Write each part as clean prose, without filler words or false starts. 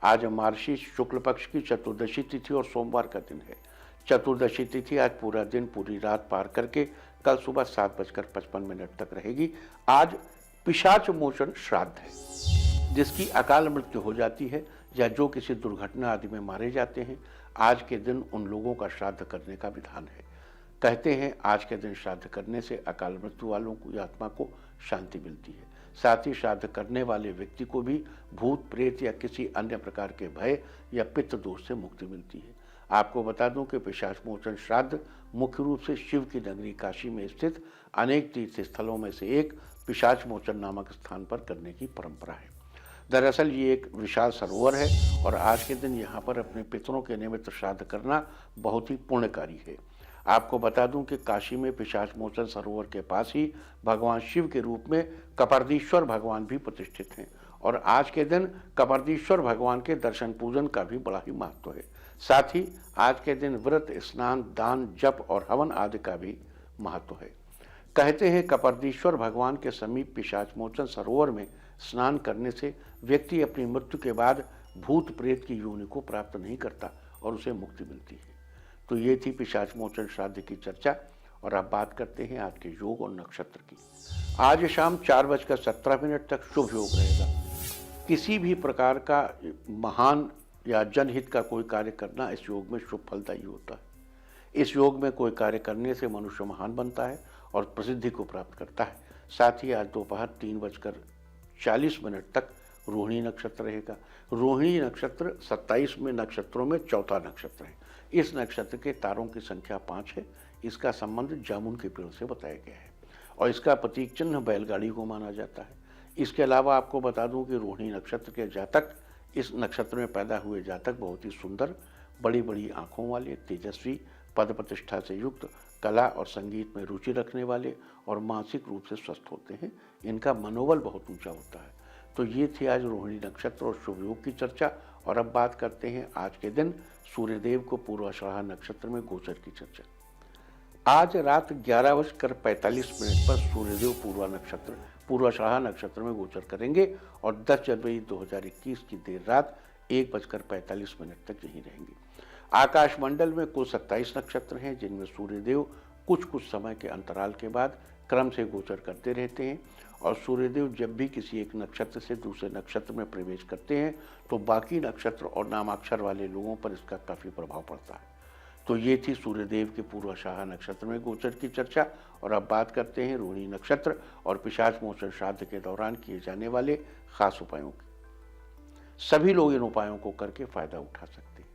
आज मार्गशीर्ष शुक्ल पक्ष की चतुर्दशी तिथि और सोमवार का दिन है। चतुर्दशी तिथि आज पूरा दिन पूरी रात पार करके कल सुबह 7:55 तक रहेगी। आज पिशाच मोचन श्राद्ध है, जिसकी अकाल मृत्यु हो जाती है या जो किसी दुर्घटना आदि में मारे जाते हैं, आज के दिन उन लोगों का श्राद्ध करने का विधान है। कहते हैं आज के दिन श्राद्ध करने से अकाल मृत्यु वालों की आत्मा को शांति मिलती है। साथ ही श्राद्ध करने वाले व्यक्ति को भी भूत प्रेत या किसी अन्य प्रकार के भय या पित्त दोष से मुक्ति मिलती है। आपको बता दूं कि पिशाच मोचन श्राद्ध मुख्य रूप से शिव की नगरी काशी में स्थित अनेक तीर्थ स्थलों में से एक पिशाच मोचन नामक स्थान पर करने की परंपरा है। दरअसल ये एक विशाल सरोवर है और आज के दिन यहाँ पर अपने पितरों के निमित्त श्राद्ध करना बहुत ही पुण्यकारी है। आपको बता दूं कि काशी में पिशाच मोचन सरोवर के पास ही भगवान शिव के रूप में कपर्दीश्वर भगवान भी प्रतिष्ठित हैं और आज के दिन कपर्दीश्वर भगवान के दर्शन पूजन का भी बड़ा ही महत्व है। साथ ही आज के दिन व्रत, स्नान, दान, जप और हवन आदि का भी महत्व है। कहते हैं कपर्दीश्वर भगवान के समीप पिशाच मोचन सरोवर में स्नान करने से व्यक्ति अपनी मृत्यु के बाद भूत प्रेत की योनि को प्राप्त नहीं करता और उसे मुक्ति मिलती है। तो ये थी पिशाच मोचन श्राद्ध की चर्चा और अब बात करते हैं आज के योग और नक्षत्र की। आज शाम 4:17 तक शुभ योग रहेगा। किसी भी प्रकार का महान या जनहित का कोई कार्य करना इस योग में शुभ फलदायी होता है। इस योग में कोई कार्य करने से मनुष्य महान बनता है और प्रसिद्धि को प्राप्त करता है। साथ ही आज दोपहर 3:40 तक रोहिणी नक्षत्र रहेगा। रोहिणी नक्षत्र 27 में नक्षत्रों में चौथा नक्षत्र है। इस नक्षत्र के तारों की संख्या 5 है। इसका संबंध जामुन के पेड़ से बताया गया है और इसका प्रतीक चिन्ह बैलगाड़ी को माना जाता है। इसके अलावा आपको बता दूं कि रोहिणी नक्षत्र के जातक, इस नक्षत्र में पैदा हुए जातक बहुत ही सुंदर, बड़ी बड़ी आंखों वाले, तेजस्वी, पद प्रतिष्ठा से युक्त, कला और संगीत में रुचि रखने वाले और मानसिक रूप से स्वस्थ होते हैं। इनका मनोबल बहुत ऊंचा होता है। तो ये थी आज रोहिणी नक्षत्र और शुभ योग की चर्चा। और अब बात करते हैं आज के दिन सूर्यदेव को पूर्वाषाढ़ा नक्षत्र में गोचर की चर्चा। आज रात 11:45 पर सूर्यदेव पूर्वाषाढ़ा नक्षत्र में गोचर करेंगे और 10 जनवरी 2021 की देर रात 1:45 तक यहीं रहेंगे। आकाशमंडल में कुल 27 नक्षत्र हैं, जिनमें सूर्यदेव कुछ समय के अंतराल के बाद क्रम से गोचर करते रहते हैं और सूर्यदेव जब भी किसी एक नक्षत्र से दूसरे नक्षत्र में प्रवेश करते हैं तो बाकी नक्षत्र और नामाक्षर वाले लोगों पर इसका काफ़ी प्रभाव पड़ता है। तो ये थी सूर्यदेव के पूर्वाषाढ़ा नक्षत्र में गोचर की चर्चा। और अब बात करते हैं रोहिणी नक्षत्र और पिशाच मोचन श्राद्ध के दौरान किए जाने वाले खास उपायों की। सभी लोग इन उपायों को करके फायदा उठा सकते हैं।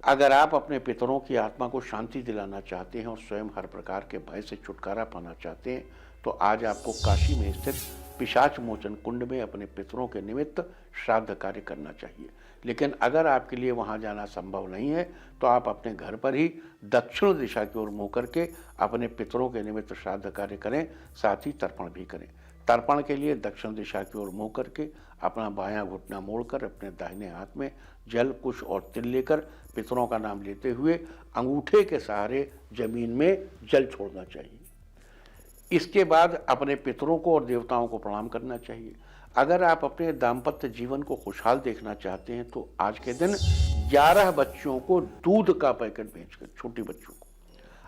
अगर आप अपने पितरों की आत्मा को शांति दिलाना चाहते हैं और स्वयं हर प्रकार के भय से छुटकारा पाना चाहते हैं तो आज आपको काशी में स्थित पिशाच मोचन कुंड में अपने पितरों के निमित्त श्राद्ध कार्य करना चाहिए। लेकिन अगर आपके लिए वहां जाना संभव नहीं है तो आप अपने घर पर ही दक्षिण दिशा की ओर मुंह करके अपने पितरों के निमित्त श्राद्ध कार्य करें। साथ ही तर्पण भी करें। तर्पण के लिए दक्षिण दिशा की ओर मुंह करके अपना बायां घुटना मोड़कर अपने दाहिने हाथ में जल, कुश और तिल लेकर पितरों का नाम लेते हुए अंगूठे के सहारे जमीन में जल छोड़ना चाहिए। इसके बाद अपने पितरों को और देवताओं को प्रणाम करना चाहिए। अगर आप अपने दाम्पत्य जीवन को खुशहाल देखना चाहते हैं तो आज के दिन 11 बच्चों को दूध का पैकेट भेजकर, छोटी बच्चों को,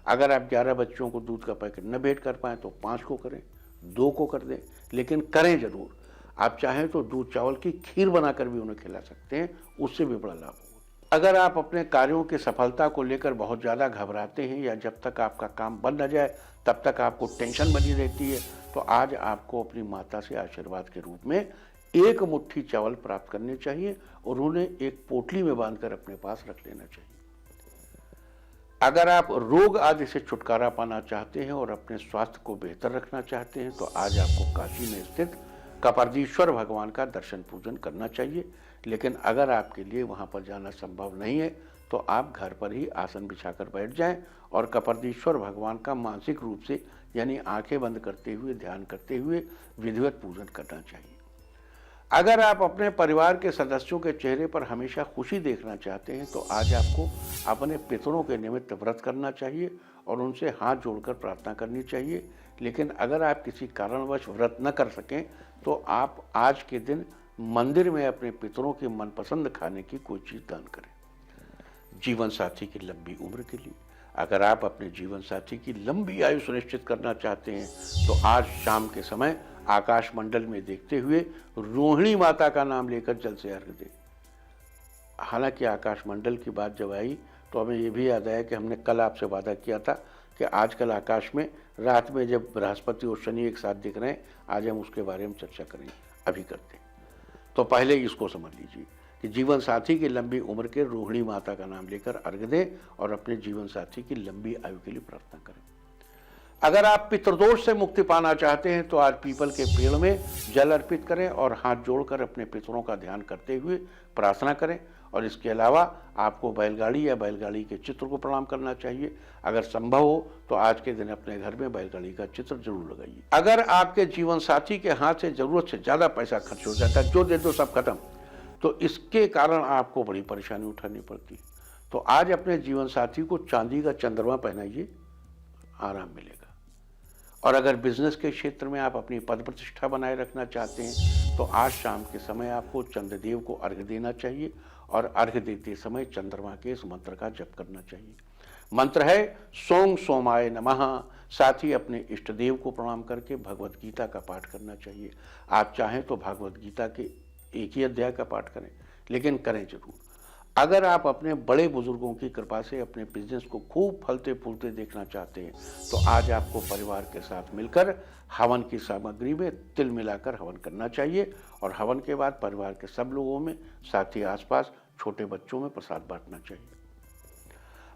अगर आप 11 बच्चों को दूध का पैकेट न भेंट कर पाए तो 5 को करें, 2 को कर दें, लेकिन करें जरूर। आप चाहें तो दूध चावल की खीर बनाकर भी उन्हें खिला सकते हैं, उससे भी बड़ा लाभ होगा। अगर आप अपने कार्यों की सफलता को लेकर बहुत ज़्यादा घबराते हैं या जब तक आपका काम बन न जाए तब तक आपको टेंशन बनी रहती है तो आज आपको अपनी माता से आशीर्वाद के रूप में 1 मुट्ठी चावल प्राप्त करने चाहिए और उन्हें एक पोटली में बांधकर अपने पास रख लेना चाहिए। अगर आप रोग आदि से छुटकारा पाना चाहते हैं और अपने स्वास्थ्य को बेहतर रखना चाहते हैं तो आज आपको काशी में स्थित कपर्दीश्वर भगवान का दर्शन पूजन करना चाहिए। लेकिन अगर आपके लिए वहां पर जाना संभव नहीं है तो आप घर पर ही आसन बिछाकर बैठ जाएं और कपर्दीश्वर भगवान का मानसिक रूप से यानी आंखें बंद करते हुए, ध्यान करते हुए विधिवत पूजन करना चाहिए। अगर आप अपने परिवार के सदस्यों के चेहरे पर हमेशा खुशी देखना चाहते हैं तो आज आपको अपने पितरों के निमित्त व्रत करना चाहिए और उनसे हाथ जोड़कर प्रार्थना करनी चाहिए। लेकिन अगर आप किसी कारणवश व्रत न कर सकें तो आप आज के दिन मंदिर में अपने पितरों के मनपसंद खाने की कोई चीज दान करें। जीवन साथी की लंबी उम्र के लिए, अगर आप अपने जीवन साथी की लंबी आयु सुनिश्चित करना चाहते हैं तो आज शाम के समय आकाश मंडल में देखते हुए रोहिणी माता का नाम लेकर जल से अर्घ दें। हालांकि आकाश मंडल की बात जब आई तो हमें ये भी याद आया कि हमने कल आपसे वादा किया था कि आजकल आकाश में रात में जब बृहस्पति और शनि एक साथ दिख रहे हैं, आज हम उसके बारे में चर्चा करेंगे, अभी करते हैं। तो पहले इसको समझ लीजिए कि जीवन साथी की लंबी उम्र के रोहिणी माता का नाम लेकर अर्घ दें और अपने जीवन साथी की लंबी आयु के लिए प्रार्थना करें। अगर आप पितृदोष से मुक्ति पाना चाहते हैं तो आज पीपल के पेड़ में जल अर्पित करें और हाथ जोड़कर अपने पितरों का ध्यान करते हुए प्रार्थना करें। और इसके अलावा आपको बैलगाड़ी या बैलगाड़ी के चित्र को प्रणाम करना चाहिए। अगर संभव हो तो आज के दिन अपने घर में बैलगाड़ी का चित्र जरूर लगाइए। अगर आपके जीवन साथी के हाथ से जरूरत से ज्यादा पैसा खर्च हो जाता है, जो दे दो सब खत्म, तो इसके कारण आपको बड़ी परेशानी उठानी पड़ती है। तो आज अपने जीवन साथी को चांदी का चंद्रमा पहनाइए, आराम मिलेगा। और अगर बिजनेस के क्षेत्र में आप अपनी पद प्रतिष्ठा बनाए रखना चाहते हैं तो आज शाम के समय आपको चंद्रदेव को अर्घ्य देना चाहिए और अर्घ्य देते समय चंद्रमा के इस मंत्र का जप करना चाहिए। मंत्र है सोम सोमाय नमः। साथ ही अपने इष्ट देव को प्रणाम करके भगवत गीता का पाठ करना चाहिए। आप चाहें तो भगवत गीता के एक ही अध्याय का पाठ करें, लेकिन करें जरूर। अगर आप अपने बड़े बुजुर्गों की कृपा से अपने बिजनेस को खूब फलते फूलते देखना चाहते हैं तो आज आपको परिवार के साथ मिलकर हवन की सामग्री में तिल मिलाकर हवन करना चाहिए और हवन के बाद परिवार के सब लोगों में, साथ ही आसपास छोटे बच्चों में प्रसाद बांटना चाहिए।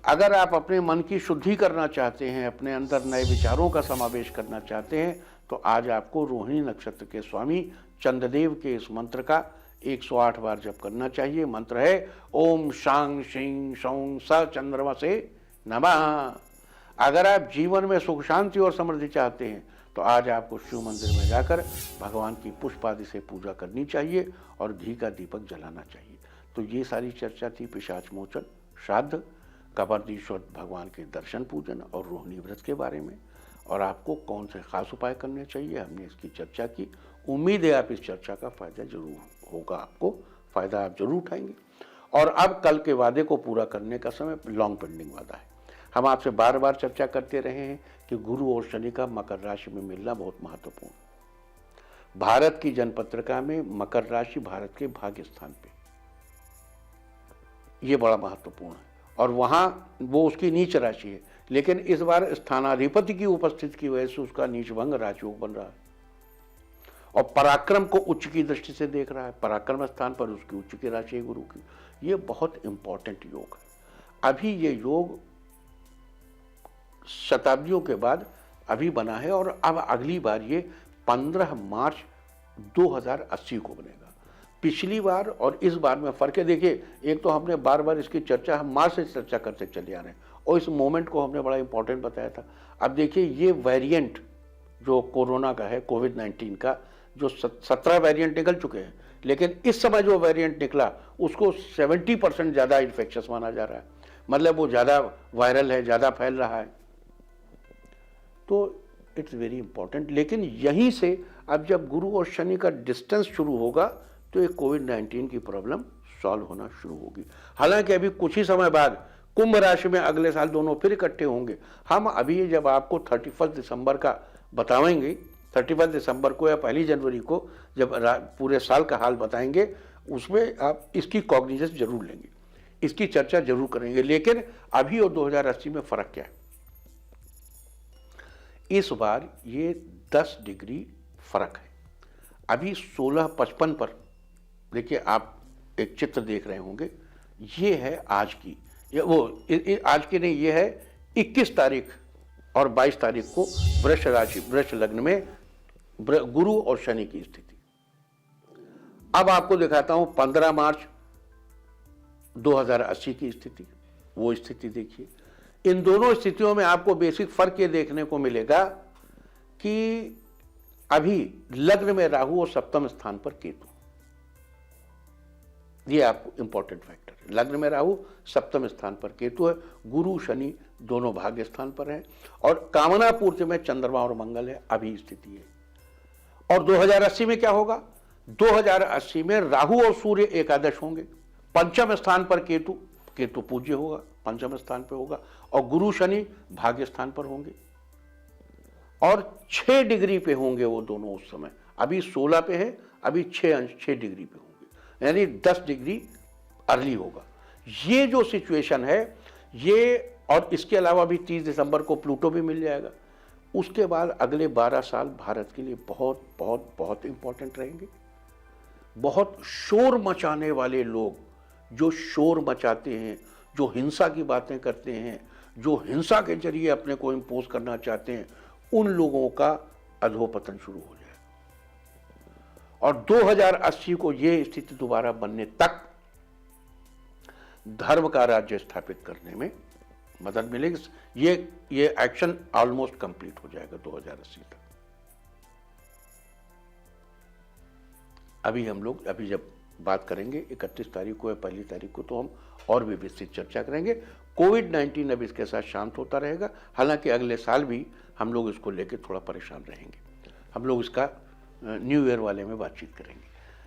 अगर आप अपने मन की शुद्धि करना चाहते हैं, अपने अंदर नए विचारों का समावेश करना चाहते हैं तो आज आपको रोहिणी नक्षत्र के स्वामी चंद्रदेव के इस मंत्र का 108 बार जप करना चाहिए। मंत्र है ओम शांग शिंग शौं स चंद्रमा से नमः। अगर आप जीवन में सुख शांति और समृद्धि चाहते हैं तो आज आपको शिव मंदिर में जाकर भगवान की पुष्प आदि से पूजा करनी चाहिए और घी का दीपक जलाना चाहिए। तो ये सारी चर्चा थी पिशाच मोचन, श्राद्ध, कबरदीश्वर भगवान के दर्शन पूजन और रोहिणी व्रत के बारे में, और आपको कौन से खास उपाय करने चाहिए हमने इसकी चर्चा की। उम्मीद है आप इस चर्चा का फायदा जरूर होगा, आपको फायदा आप जरूर उठाएंगे। और अब कल के वादे को पूरा करने का समय लॉन्ग पेंडिंग वादा है। हम आपसे बार बार चर्चा करते रहे हैं कि गुरु और शनि का मकर राशि में मिलना बहुत महत्वपूर्ण। भारत की जनपत्रिका में मकर राशि भारत के भाग्य स्थान पे, ये बड़ा महत्वपूर्ण है और वहां वो उसकी नीच राशि है, लेकिन इस बार स्थानाधिपति की उपस्थिति की वजह से उसका नीच भंग राजयोग बन रहा है और पराक्रम को उच्च की दृष्टि से देख रहा है। पराक्रम स्थान पर उसकी उच्च की राशि है गुरु की। ये बहुत इंपॉर्टेंट योग है। अभी ये योग शताब्दियों के बाद अभी बना है और अब अगली बार ये 15 मार्च 2080 को बनेगा। पिछली बार और इस बार में फर्क है। देखिए, एक तो हमने बार बार इसकी चर्चा हम मार्च से चर्चा करते चले आ रहे हैं और इस मोमेंट को हमने बड़ा इंपॉर्टेंट बताया था। अब देखिए, ये वेरिएंट जो कोरोना का है, कोविड-19 का, जो 17 वेरिएंट निकल चुके हैं, लेकिन इस समय जो वेरिएंट निकला उसको 70% ज़्यादा इन्फेक्शस माना जा रहा है। मतलब वो ज़्यादा वायरल है, ज़्यादा फैल रहा है। तो इट्स वेरी इंपॉर्टेंट। लेकिन यहीं से अब जब गुरु और शनि का डिस्टेंस शुरू होगा तो ये कोविड-19 की प्रॉब्लम सॉल्व होना शुरू होगी। हालांकि अभी कुछ ही समय बाद कुंभ राशि में अगले साल दोनों फिर इकट्ठे होंगे। हम अभी जब आपको 31 दिसंबर का बताएंगे, 31 दिसंबर को या 1 जनवरी को जब पूरे साल का हाल बताएंगे, उसमें आप इसकी कॉग्निजेंस जरूर लेंगे, इसकी चर्चा जरूर करेंगे। लेकिन अभी और 2080 में फर्क क्या है? इस बार ये 10 डिग्री फर्क है। अभी 16:55 पर देखिए, आप एक चित्र देख रहे होंगे, ये है आज की, आज की नहीं, ये है 21 तारीख और 22 तारीख को वृष राशि, वृष लग्न में गुरु और शनि की स्थिति। अब आपको दिखाता हूं 15 मार्च 2080 की स्थिति। वो स्थिति देखिए। इन दोनों स्थितियों में आपको बेसिक फर्क ये देखने को मिलेगा कि अभी लग्न में राहु और सप्तम स्थान पर केतु। ये आपको इंपॉर्टेंट फैक्टर है। लग्न में राहु, सप्तम स्थान पर केतु है। गुरु शनि दोनों भाग्य स्थान पर हैं और कामना पूर्ति में चंद्रमा और मंगल है। अभी स्थिति है। और 2080 में क्या होगा? 2080 में राहु और सूर्य एकादश होंगे, पंचम स्थान पर केतु, केतु पूज्य होगा, पंचम स्थान पर होगा, और गुरु शनि भाग्य स्थान पर होंगे और 6 डिग्री पे होंगे वो दोनों उस समय। अभी 16 पे है, अभी 6 डिग्री पे होंगे, यानी 10 डिग्री अर्ली होगा। ये जो सिचुएशन है ये, और इसके अलावा भी 30 दिसंबर को प्लूटो भी मिल जाएगा। उसके बाद अगले 12 साल भारत के लिए बहुत बहुत बहुत इंपॉर्टेंट रहेंगे। बहुत शोर मचाने वाले लोग, जो शोर मचाते हैं, जो हिंसा की बातें करते हैं, जो हिंसा के जरिए अपने को इम्पोज करना चाहते हैं, उन लोगों का अधोपतन शुरू हो जाएगा। और 2080 को ये स्थिति दोबारा बनने तक धर्म का राज्य स्थापित करने में मदद मिलेगी। ये एक्शन ऑलमोस्ट कंप्लीट हो जाएगा 2080 तक। अभी जब बात करेंगे 31 तारीख को या 1 तारीख को, तो हम और भी विस्तृत चर्चा करेंगे। कोविड-19 अब इसके साथ शांत होता रहेगा। हालांकि अगले साल भी हम लोग इसको लेकर थोड़ा परेशान रहेंगे। हम लोग इसका न्यू ईयर वाले में बातचीत करेंगे।